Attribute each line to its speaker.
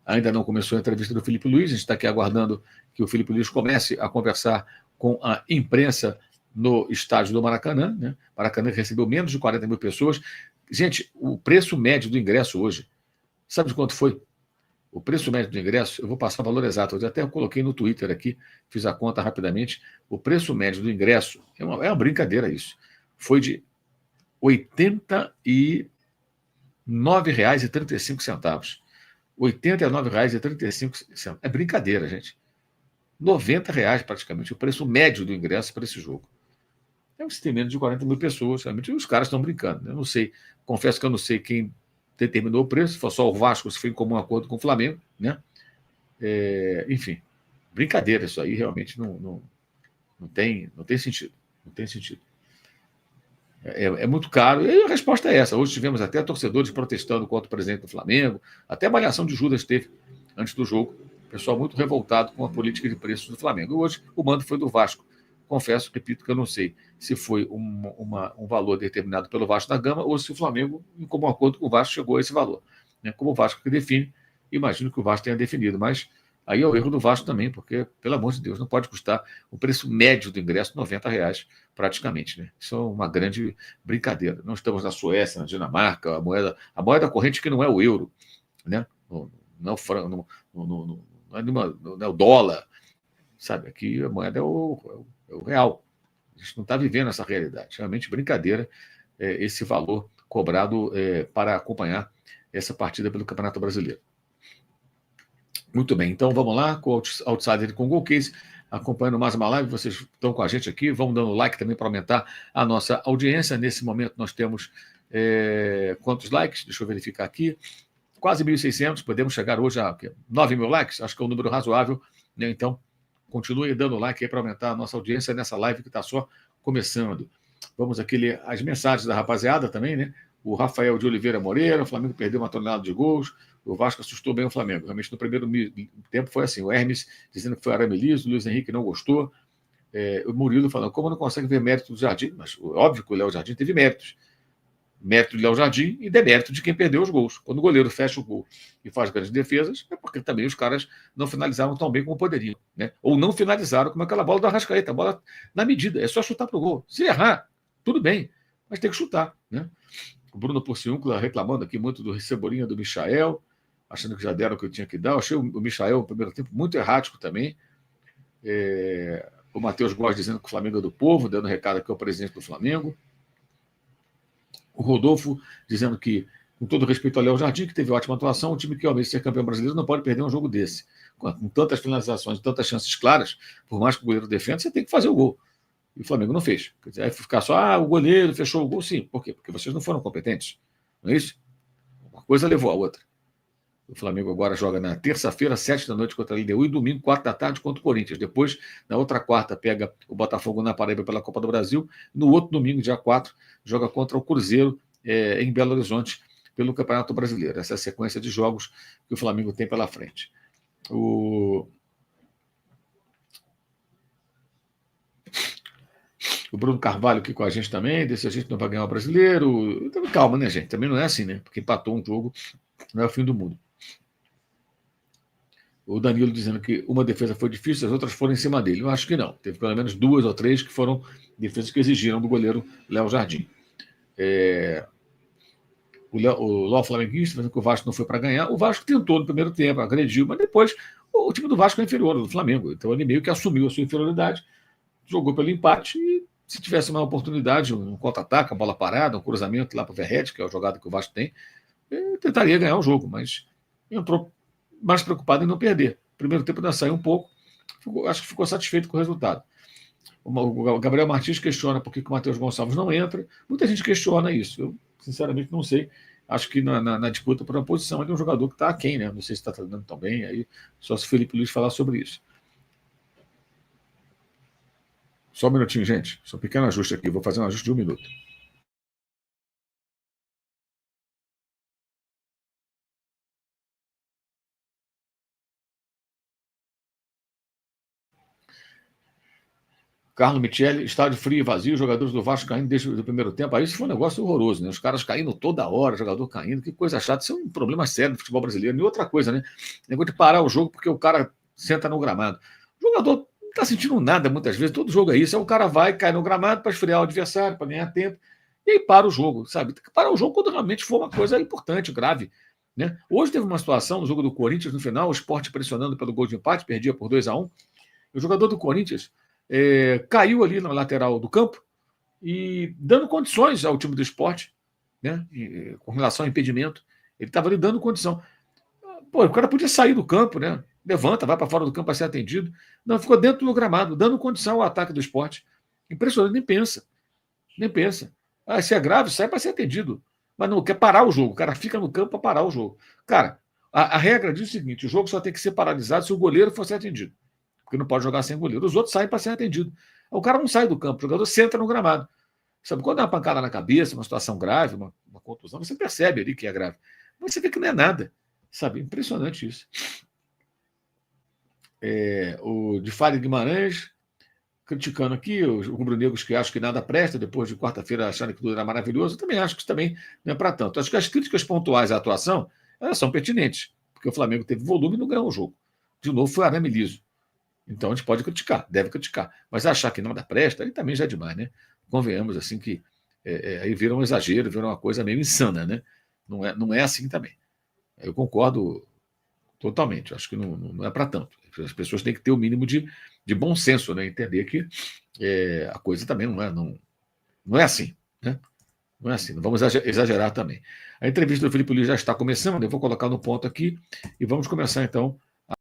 Speaker 1: Ainda não começou a entrevista do Felipe Luiz, a gente está aqui aguardando que o Felipe Luiz comece a conversar com a imprensa no estádio do Maracanã, né? Maracanã recebeu menos de 40 mil pessoas. Gente, o preço médio do ingresso hoje, sabe de quanto foi? O preço médio do ingresso, eu vou passar o valor exato, eu até coloquei no Twitter aqui, fiz a conta rapidamente. O preço médio do ingresso, é uma brincadeira isso, foi de R$ 89,35. R$ 89,35. É brincadeira, gente. R$ 90 praticamente, o preço médio do ingresso para esse jogo. É um sistema menos de 40 mil pessoas. Realmente os caras estão brincando. Eu não sei, confesso que eu não sei quem determinou o preço, se foi só o Vasco, se foi em comum acordo com o Flamengo, né? Enfim, brincadeira isso aí, realmente não tem sentido. Não tem sentido. É muito caro. E a resposta é essa. Hoje tivemos até torcedores protestando contra o presidente do Flamengo, até a avaliação de Judas teve antes do jogo. Pessoal muito revoltado com a política de preços do Flamengo. Hoje o mando foi do Vasco. Confesso, repito, que eu não sei se foi um valor determinado pelo Vasco da Gama ou se o Flamengo, em comum acordo com o Vasco, chegou a esse valor. Como o Vasco que define, imagino que o Vasco tenha definido, mas aí é o erro do Vasco também, porque, pelo amor de Deus, não pode custar o preço médio do ingresso R$ 90 praticamente. Né? Isso é uma grande brincadeira. Não estamos na Suécia, na Dinamarca, a moeda corrente que não é o euro, né? Não é o franco, não é o dólar, sabe? Aqui a moeda é o real. A gente não está vivendo essa realidade. Realmente brincadeira esse valor cobrado para acompanhar essa partida pelo Campeonato Brasileiro. Muito bem, então vamos lá com o Outsider com o Golcase, acompanhando mais uma live. Vocês estão com a gente aqui, vão dando like também para aumentar a nossa audiência. Nesse momento nós temos quantos likes? Deixa eu verificar aqui. Quase 1.600, podemos chegar hoje a 9.000 likes, acho que é um número razoável, né? Então, continue dando like aí para aumentar a nossa audiência nessa live que está só começando. Vamos aqui ler as mensagens da rapaziada também, né? O Rafael de Oliveira Moreira, o Flamengo perdeu uma tonelada de gols, o Vasco assustou bem o Flamengo. Realmente, no primeiro tempo foi assim, o Hermes dizendo que foi arame liso, o Luiz Henrique não gostou, o Murilo falando, como não consegue ver mérito do Jardim? Mas óbvio que o Léo Jardim teve méritos. Mérito de Léo Jardim e demérito de quem perdeu os gols. Quando o goleiro fecha o gol e faz grandes defesas, é porque também os caras não finalizaram tão bem como poderiam. Né? Ou não finalizaram como aquela bola do Arrascaeta, a bola na medida, é só chutar para o gol. Se errar, tudo bem, mas tem que chutar. Né? O Bruno Porciúncula reclamando aqui muito do Cebolinha do Michael, achando que já deram o que eu tinha que dar. Eu achei o Michael, no primeiro tempo, muito errático também. O Matheus Góes dizendo que o Flamengo é do povo, dando recado aqui ao presidente do Flamengo. O Rodolfo dizendo que, com todo respeito ao Léo Jardim, que teve ótima atuação, o time que almeja ser campeão brasileiro não pode perder um jogo desse. Com tantas finalizações, tantas chances claras, por mais que o goleiro defenda, você tem que fazer o gol. E o Flamengo não fez. Quer dizer, aí ficar só, o goleiro fechou o gol, sim. Por quê? Porque vocês não foram competentes. Não é isso? Uma coisa levou a outra. O Flamengo agora joga na terça-feira, 7 da noite contra a LDU e domingo, 4 da tarde contra o Corinthians. Depois, na outra quarta, pega o Botafogo na Paraíba pela Copa do Brasil. No outro domingo, dia 4, joga contra o Cruzeiro em Belo Horizonte pelo Campeonato Brasileiro. Essa é a sequência de jogos que o Flamengo tem pela frente. O Bruno Carvalho aqui com a gente também, desse a gente não vai ganhar o brasileiro. Então, calma, né, gente? Também não é assim, né? Porque empatou um jogo, não é o fim do mundo. O Danilo dizendo que uma defesa foi difícil, as outras foram em cima dele. Eu acho que não. Teve pelo menos 2 ou 3 que foram defesas que exigiram do goleiro Léo Jardim. O Léo Flamenguista dizendo que o Vasco não foi para ganhar. O Vasco tentou no primeiro tempo, agrediu, mas depois o time do Vasco é inferior ao do Flamengo. Então ele meio que assumiu a sua inferioridade, jogou pelo empate e se tivesse uma oportunidade, um contra-ataque, uma bola parada, um cruzamento lá para o Verratti, que é a jogada que o Vasco tem, tentaria ganhar o jogo, mas entrou mais preocupado em não perder. Primeiro tempo ainda saiu um pouco, acho que ficou satisfeito com o resultado. O Gabriel Martins questiona por que o Matheus Gonçalves não entra. Muita gente questiona isso. Eu, sinceramente, não sei. Acho que na disputa por uma posição ele é um jogador que está aquém, né? Não sei se está tratando tão bem. Aí, só se o Felipe Luiz falar sobre isso. Só um minutinho, gente. Só um pequeno ajuste aqui. Vou fazer um ajuste de 1 minuto. Carlos Michele, estádio frio e vazio, jogadores do Vasco caindo desde o primeiro tempo. Aí isso foi um negócio horroroso, né? Os caras caindo toda hora, jogador caindo, que coisa chata. Isso é um problema sério do futebol brasileiro. E outra coisa, né? Negócio de parar o jogo porque o cara senta no gramado. O jogador não está sentindo nada muitas vezes, todo jogo é isso. Aí o cara vai, cai no gramado para esfriar o adversário, para ganhar tempo, e aí para o jogo, sabe? Tem que parar o jogo quando realmente for uma coisa importante, grave. Né? Hoje teve uma situação no jogo do Corinthians, no final, o Sport pressionando pelo gol de empate, perdia por 2-1. O jogador do Corinthians caiu ali na lateral do campo e dando condições ao time do Sport, né? Com relação ao impedimento. Ele estava ali dando condição. Pô, o cara podia sair do campo, né? Levanta, vai para fora do campo para ser atendido. Não, ficou dentro do gramado, dando condição ao ataque do Sport. Impressionante, nem pensa. Nem pensa. Ah, se é grave, sai para ser atendido. Mas não quer parar o jogo. O cara fica no campo para parar o jogo. Cara, a regra diz o seguinte: o jogo só tem que ser paralisado se o goleiro for ser atendido. Porque não pode jogar sem goleiro. Os outros saem para ser atendido. O cara não sai do campo, o jogador senta no gramado. Sabe, quando é uma pancada na cabeça, uma situação grave, uma contusão, você percebe ali que é grave. Mas você vê que não é nada. Sabe, impressionante isso. O de Fábio Guimarães, criticando aqui os rubro-negros que acham que nada presta, depois de quarta-feira achando que tudo era maravilhoso, eu também acho que isso também não é para tanto. Acho que as críticas pontuais à atuação, elas são pertinentes, porque o Flamengo teve volume e não ganhou o jogo. De novo, foi arame liso. Então a gente pode criticar, deve criticar. Mas achar que nada presta, aí também já é demais, né? Convenhamos assim que aí vira um exagero, vira uma coisa meio insana, né? Não é assim também. Eu concordo totalmente, acho que não é para tanto. As pessoas têm que ter o mínimo de bom senso, né? Entender que a coisa também não é assim, né? Não é assim, não vamos exagerar também. A entrevista do Felipe Luiz já está começando, eu vou colocar no ponto aqui e vamos começar então